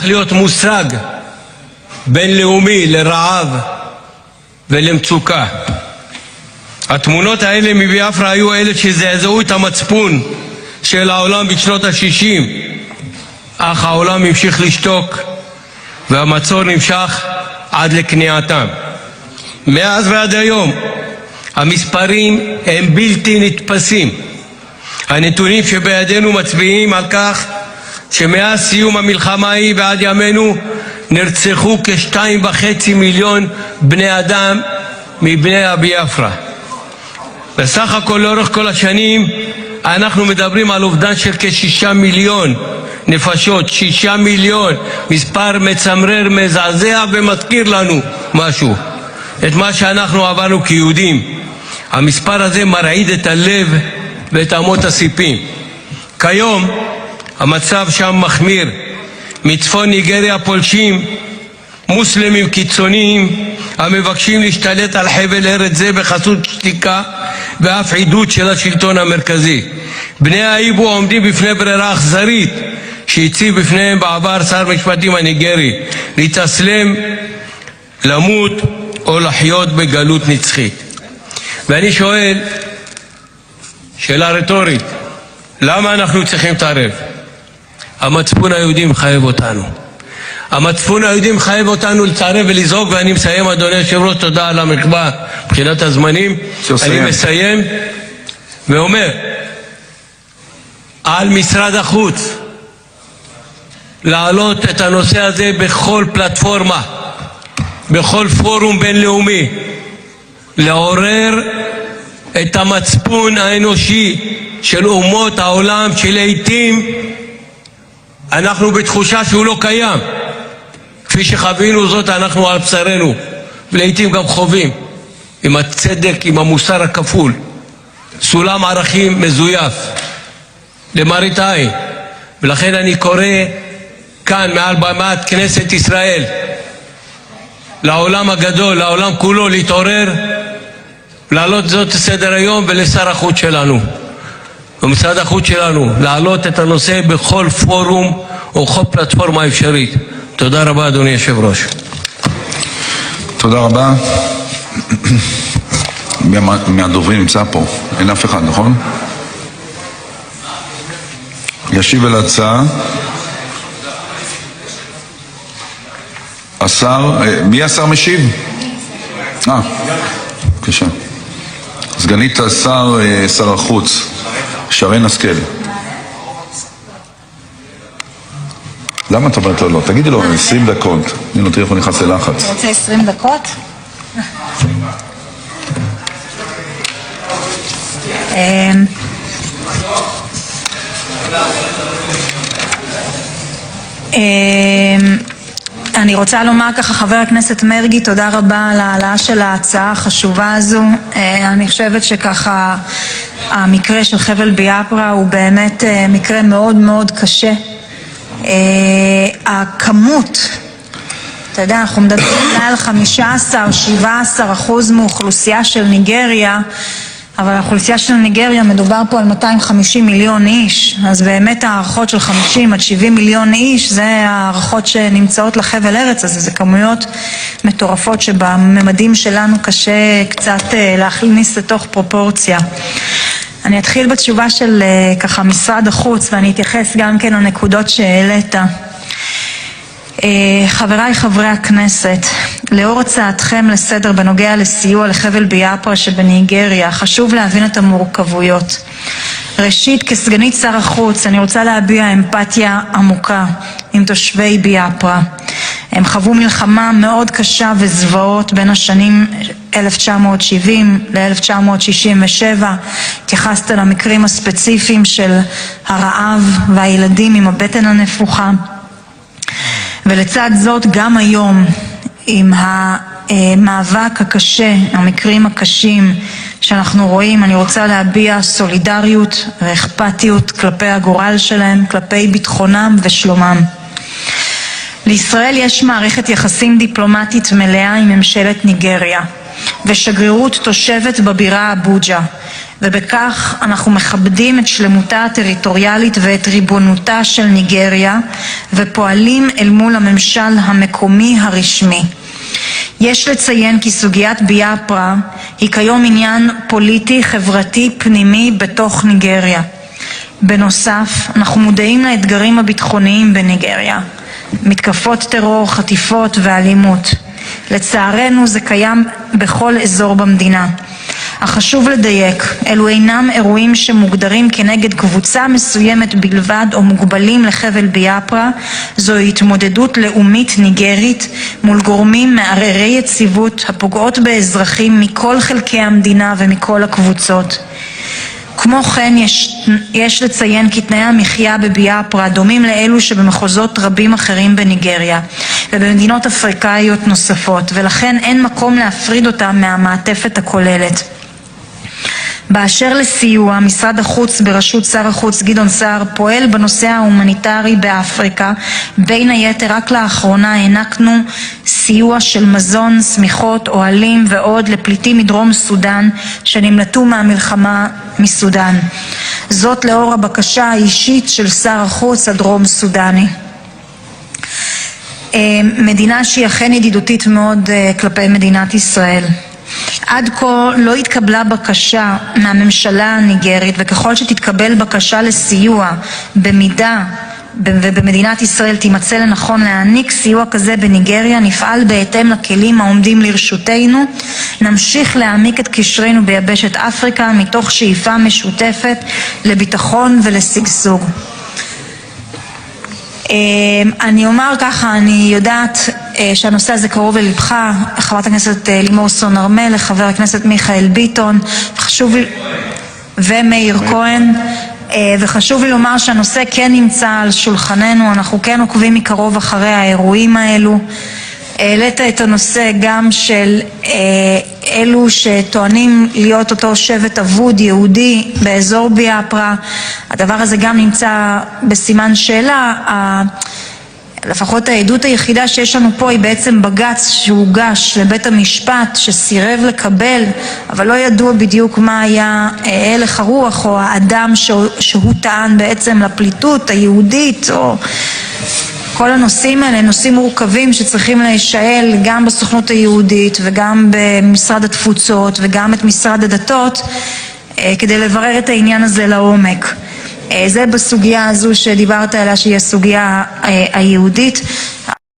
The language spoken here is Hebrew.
להיות מושג בינלאומי לרעב ולמצוקה. התמונות האלה מביאפרה היו אלה שזעזעו את המצפון של העולם בשנות ה-60, אך העולם המשיך לשתוק והמצור נמשך עד לכניעתם. מאז ועד היום המספרים הם בלתי נתפסים. הנתונים שבידינו מצביעים על כך שמאז סיום המלחמה ההיא ועד ימינו נרצחו כ2.5 מיליון בני אדם מבני הביאפרה. בסך הכל לאורך כל השנים אנחנו מדברים על אובדן של כ6 מיליון נפשות. 6 מיליון, מספר מצמרר, מזעזע, ומזכיר לנו משהו, את מה שאנחנו עברנו כיהודים. המספר הזה מרעיד את הלב ואת אמות הסיפים. כיום המצב שם מחמיר. מצפון ניגריה פולשים מוסלמים קיצוניים המבקשים להשתלט על חבל ארץ זה בחסות שתיקה ואף עידוד של השלטון המרכזי. בני האיבו עומדים בפני ברירה אכזרית שהציב בפניהם בעבר שר המשפטים הניגרי: להתאסלם, למות או לחיות בגלות נצחית. ואני שואל שאלה רטורית, למה אנחנו צריכים להתערב? המצפון היהודי מחייב אותנו. המצפון היהודי מחייב אותנו להתערב ולזעוק. ואני מסיים, אדוני היושב-ראש, תודה על המחווה מבחינת הזמנים. אני מסיים ואומר, על משרד החוץ להעלות את הנושא הזה בכל פלטפורמה, בכל פורום בינלאומי, לעורר את המצפון האנושי של אומות העולם, שלעיתים אנחנו בתחושה שהוא לא קיים. כפי שחווינו זאת אנחנו על בשרנו, ולעיתים גם חווים, עם הצדק, עם המוסר הכפול, סולם ערכים מזויף למראית עין. ולכן אני קורא כאן מעל במת כנסת ישראל לעולם הגדול, לעולם כולו, להתעורר, להעלות זאת לסדר היום, ולשר החוץ שלנו ומשרד החוץ שלנו להעלות את הנושא בכל פורום או כל פלטפורמה אפשרית. תודה רבה, אדוני היושב-ראש. תודה רבה. מהדוברים נמצא פה? אין אף אחד, נכון? ישיב על ההצעה השר, מי השר משיב? בבקשה. סגנית השר, שר החוץ, שרן השכל. למה אתה אומרת לו לא? תגידי לו 20 דקות. אני לא תראה איך הוא נכנס ללחץ. אתה רוצה 20 דקות? אני רוצה לומר ככה, חבר הכנסת מרגי, תודה רבה על העלאה של ההצעה החשובה הזו. אני חושבת שככה המקרה של חבל ביאפרה הוא באמת מקרה מאוד מאוד קשה. הכמות, אתה יודע, אנחנו מדברים על 15-17% מאוכלוסייה של ניגריה, אבל האוכלוסייה של ניגריה מדובר פה על 250 מיליון איש, אז באמת הערכות של 50 עד 70 מיליון איש זה הערכות שנמצאות לחבל ארץ הזה. זה כמויות מטורפות שבממדים שלנו קשה קצת להכניס לתוך פרופורציה. אני אתחיל בתשובה של ככה משרד החוץ, ואני אתייחס גם כן לנקודות שהעלית. חבריי חברי הכנסת, לאור הצעתכם לסדר בנוגע לסיוע לחבל ביאפרה שבניגריה, חשוב להבין את המורכבויות. ראשית, כסגנית שר החוץ, אני רוצה להביע אמפתיה עמוקה עם תושבי ביאפרה. הם חוו מלחמה מאוד קשה וזוועות בין השנים 1970 ל-1967. התייחסת למקרים הספציפיים של הרעב והילדים עם הבטן הנפוחה. ולצד זאת גם היום עם המאבק הקשה, המקרים הקשים שאנחנו רואים, אני רוצה להביע סולידריות ואכפתיות כלפי הגורל שלהם, כלפי ביטחונם ושלומם. לישראל יש מערכת יחסים דיפלומטית מלאה עם ממשלת ניגריה, ושגרירות תושבת בבירה אבוג'ה. ובכך אנחנו מכבדים את שלמותה הטריטוריאלית ואת ריבונותה של ניגריה ופועלים אל מול הממשל המקומי הרשמי. יש לציין כי סוגיית ביאפרה היא כיום עניין פוליטי חברתי פנימי בתוך ניגריה. בנוסף, אנחנו מודעים לאתגרים הביטחוניים בניגריה, מתקפות טרור, חטיפות ואלימות. לצערנו זה קיים בכל אזור במדינה. אך חשוב לדייק, אלו אינם אירועים שמוגדרים כנגד קבוצה מסוימת בלבד או מוגבלים לחבל ביאפרה. זוהי התמודדות לאומית ניגרית מול גורמים מערערי יציבות הפוגעות באזרחים מכל חלקי המדינה ומכל הקבוצות. כמו כן יש לציין כי תנאי המחיה בביאפרה דומים לאלו שבמחוזות רבים אחרים בניגריה ובמדינות אפריקאיות נוספות, ולכן אין מקום להפריד אותם מהמעטפת הכוללת. באשר לסיוע, משרד החוץ בראשות שר החוץ גדעון סער פועל בנושא ההומניטרי באפריקה. בין היתר רק לאחרונה הענקנו סיוע של מזון, סמיכות, אוהלים ועוד לפליטים מדרום סודן שנמלטו מהמלחמה מסודן. זאת לאור הבקשה האישית של שר החוץ הדרום סודני. מדינה שהיא אכן ידידותית מאוד כלפי מדינת ישראל. עד כה לא התקבלה בקשה מהממשלה הניגרית, וככל שתתקבל בקשה לסיוע במידה ובמדינת ישראל תימצא לנכון להעניק סיוע כזה בניגריה, נפעל בהתאם לכלים העומדים לרשותנו. נמשיך להעמיק את קשרינו ביבשת אפריקה מתוך שאיפה משותפת לביטחון ולשגשוג. אני אומר ככה, אני יודעת שהנושא הזה קרוב ללבך, חברת הכנסת לימור סון הר מלך, חבר הכנסת מיכאל ביטון ומאיר כהן, וחשוב לי לומר שהנושא כן נמצא על שולחננו, אנחנו כן עוקבים מקרוב אחרי האירועים האלו. העלית את הנושא גם של אלו שטוענים להיות אותו שבט אבוד יהודי באזור ביאפרה. הדבר הזה גם נמצא בסימן שאלה. לפחות העדות היחידה שיש לנו פה היא בעצם בג"ץ שהוגש לבית המשפט שסירב לקבל, אבל לא ידוע בדיוק מה היה הלך הרוח או האדם שהוא טען בעצם לפליטות היהודית. או כל הנושאים האלה, נושאים מורכבים שצריכים להישאל גם בסוכנות היהודית וגם במשרד התפוצות וגם את משרד הדתות כדי לברר את העניין הזה לעומק. זה בסוגיה הזו שדיברת עליה שהיא הסוגיה היהודית.